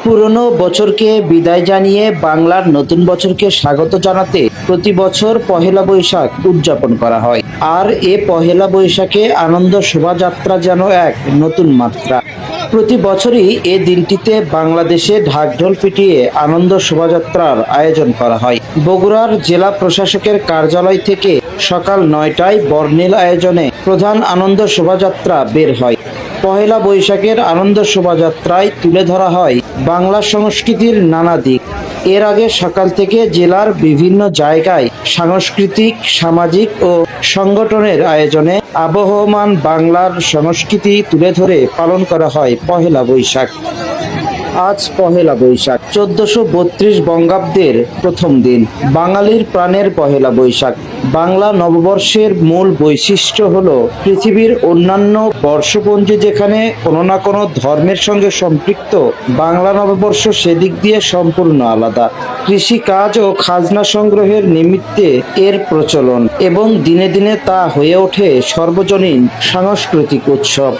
পুরনো বছরকে বিদায় জানিয়ে বাংলার নতুন বছরকে স্বাগত জানাতে প্রতি বছর পহেলা বৈশাখ উদযাপন করা হয়। আর এ পহেলা বৈশাখে আনন্দ শোভাযাত্রা যেন এক নতুন মাত্রা। প্রতি বছরই এ দিনটিতে বাংলাদেশে ঢাকঢোল পিটিয়ে আনন্দ শোভাযাত্রার আয়োজন করা হয়। বগুড়ার জেলা প্রশাসকের কার্যালয় থেকে সকাল ৯টায় বর্ণিল আয়োজনে প্রধান আনন্দ শোভাযাত্রা বের হয়। পহেলা বৈশাখের আনন্দ শোভাযাত্রায় তুলে ধরা হয় বাংলা সংস্কৃতির নানা দিক। এর আগে সকাল থেকে জেলার বিভিন্ন জায়গায় সাংস্কৃতিক, সামাজিক ও সংগঠনের আয়োজনে আবহমান বাংলার সংস্কৃতি তুলে ধরে পালন করা হয় পহেলা বৈশাখ। আজ পহেলা বৈশাখ 1432 বঙ্গাব্দের প্রথম দিন, বাঙালির প্রাণের পহেলা বৈশাখ। বাংলা নববর্ষের মূল বৈশিষ্ট্য হল পৃথিবীর অন্যান্য বর্ষপঞ্জি যেখানে কোনো না কোনো ধর্মের সঙ্গে সম্পৃক্ত, বাংলা নববর্ষ সেদিক দিয়ে সম্পূর্ণ আলাদা। কৃষি কাজ ও খাজনা সংগ্রহের নিমিত্তে এর প্রচলন এবং দিনে দিনে তা হয়ে ওঠে সর্বজনীন সাংস্কৃতিক উৎসব।